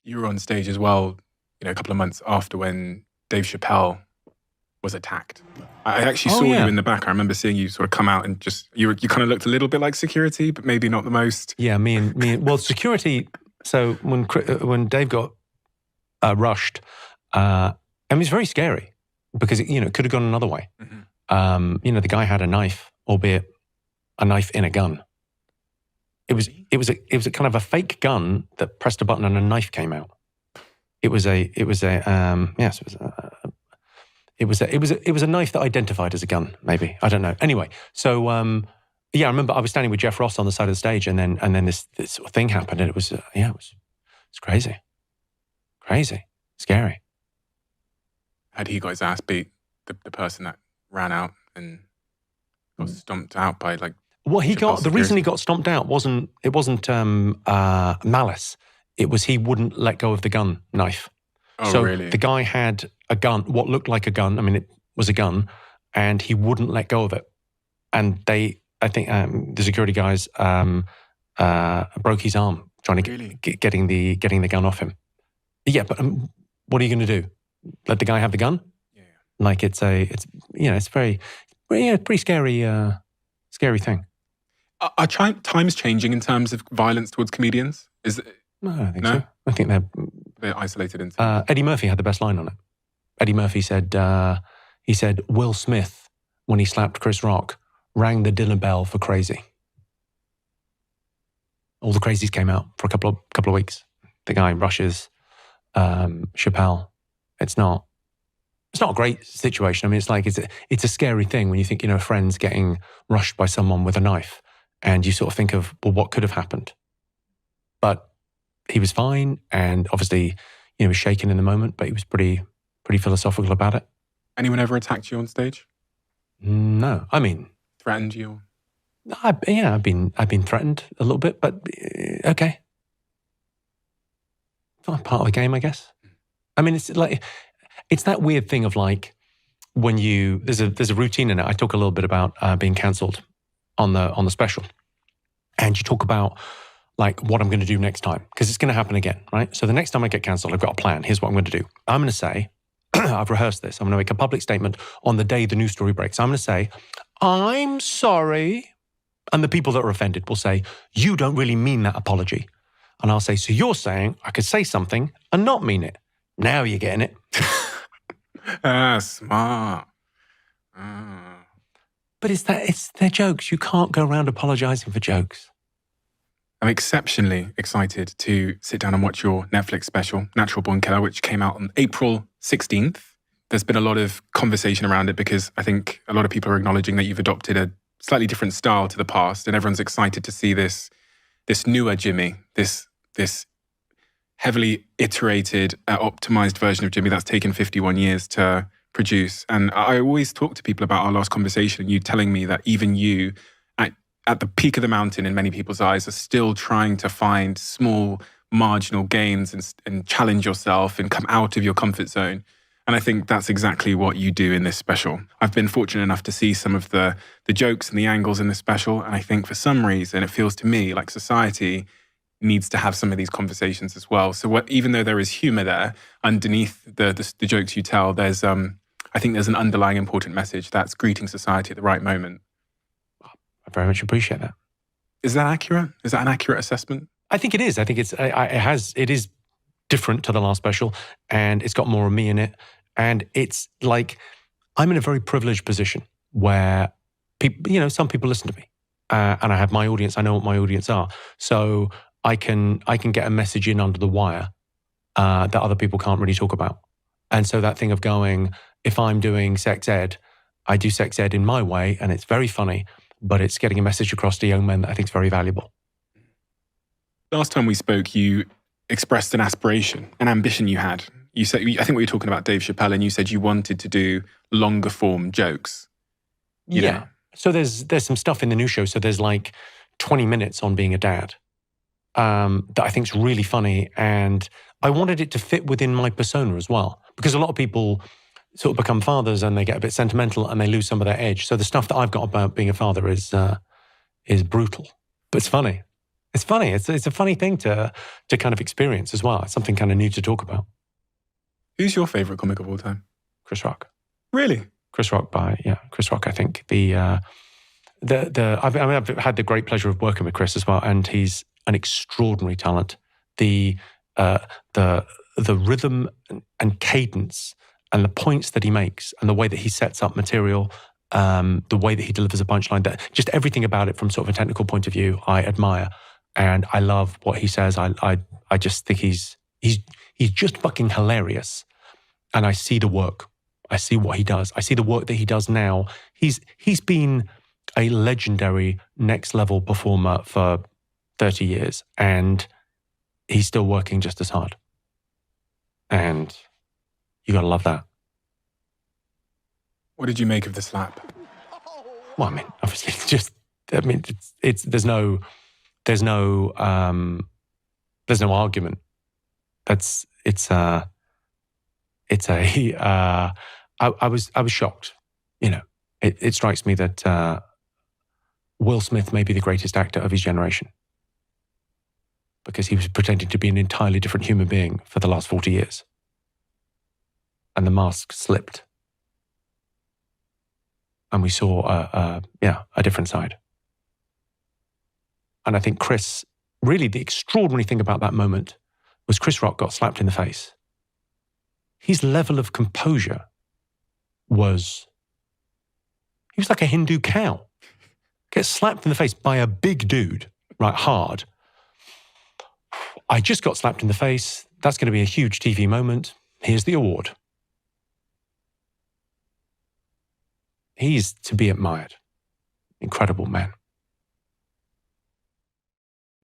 You were on stage as well, a couple of months after when Dave Chappelle was attacked. I actually saw you in the back. I remember seeing you sort of come out and just, you kind of looked a little bit like security, but maybe not the most. Yeah, me and well, security, so when Dave got rushed, and it was very scary because it could have gone another way. Mm-hmm. The guy had a knife, albeit a knife in a gun. It was a kind of a fake gun that pressed a button and a knife came out. It was a knife that identified as a gun, maybe. I don't know. Anyway, so I remember I was standing with Jeff Ross on the side of the stage, and then this sort of thing happened, and it was crazy, scary. Had he got his ass beat, the person that ran out and got stomped out by like? Well, the reason he got stomped out wasn't malice. It was he wouldn't let go of the gun knife. Oh, so really? The guy had a gun, what looked like a gun. I mean, it was a gun, and he wouldn't let go of it. And I think the security guys broke his arm trying to getting the gun off him. Yeah, but what are you going to do? Let the guy have the gun? Yeah. Like it's very, pretty scary thing. Are times changing in terms of violence towards comedians? No, I don't think so. I think they're isolated into. Eddie Murphy had the best line on it. Eddie Murphy said, Will Smith, when he slapped Chris Rock, rang the dinner bell for crazy. All the crazies came out for a couple of weeks. The guy rushes Chappelle. It's not a great situation. I mean, it's like it's a scary thing when you think, a friend's getting rushed by someone with a knife, and you sort of think of, well, what could have happened? But he was fine, and obviously, he was shaken in the moment, but he was pretty philosophical about it. Anyone ever attacked you on stage? No, I mean, threatened you? I've been threatened a little bit, but okay, it's part of the game, I guess. I mean, it's that weird thing of like when there's a routine in it. I talk a little bit about being cancelled on the special, and you talk about like what I'm going to do next time, because it's going to happen again, right? So the next time I get cancelled, I've got a plan. Here's what I'm going to do. I'm going to say, I've rehearsed this. I'm going to make a public statement on the day the news story breaks. I'm going to say, I'm sorry. And the people that are offended will say, you don't really mean that apology. And I'll say, so you're saying I could say something and not mean it. Now you're getting it. Smart. But they're jokes. You can't go around apologizing for jokes. I'm exceptionally excited to sit down and watch your Netflix special, Natural Born Killer, which came out on April 16th. There's been a lot of conversation around it because I think a lot of people are acknowledging that you've adopted a slightly different style to the past, and everyone's excited to see this newer Jimmy, this heavily iterated, optimized version of Jimmy that's taken 51 years to produce. And I always talk to people about our last conversation, and you telling me that even you, at the peak of the mountain in many people's eyes, are still trying to find small marginal gains and challenge yourself and come out of your comfort zone. And I think that's exactly what you do in this special. I've been fortunate enough to see some of the jokes and the angles in this special, and I think for some reason it feels to me like society needs to have some of these conversations as well. So even though there is humor there, underneath the jokes you tell, there's I think there's an underlying important message that's greeting society at the right moment. I very much appreciate that. Is that accurate? Is that an accurate assessment? I think it is. I think it is different to the last special, and it's got more of me in it. And it's like, I'm in a very privileged position where people, some people listen to me, and I have my audience. I know what my audience are. So I can get a message in under the wire that other people can't really talk about. And so that thing of going, if I'm doing sex ed, I do sex ed in my way, and it's very funny, but it's getting a message across to young men that I think is very valuable. Last time we spoke, you expressed an aspiration, an ambition you had. You said, I think we were talking about Dave Chappelle, and you said you wanted to do longer form jokes. You know? So there's some stuff in the new show. So there's like 20 minutes on being a dad that I think is really funny. And I wanted it to fit within my persona as well, because a lot of people sort of become fathers and they get a bit sentimental and they lose some of their edge. So the stuff that I've got about being a father is brutal, but it's funny. It's funny. It's a funny thing to kind of experience as well. It's something kind of new to talk about. Who's your favorite comic of all time? Chris Rock. Really? Chris Rock, I think. I've had the great pleasure of working with Chris as well, and he's an extraordinary talent. The rhythm and cadence and the points that he makes and the way that he sets up material, the way that he delivers a punchline, that just everything about it from sort of a technical point of view, I admire. And I love what he says. I just think he's just fucking hilarious. And I see the work. I see what he does. I see the work that he does now. He's been a legendary next level performer for 30 years, and he's still working just as hard. And you got to love that. What did you make of the slap? Well, I mean, obviously, there's no argument. I was shocked. You know, it strikes me that Will Smith may be the greatest actor of his generation, because he was pretending to be an entirely different human being for the last 40 years. And the mask slipped. And we saw a different side. And I think really the extraordinary thing about that moment was Chris Rock got slapped in the face. His level of composure he was like a Hindu cow. Gets slapped in the face by a big dude, right, hard. I just got slapped in the face. That's going to be a huge TV moment. Here's the award. He's to be admired. Incredible man.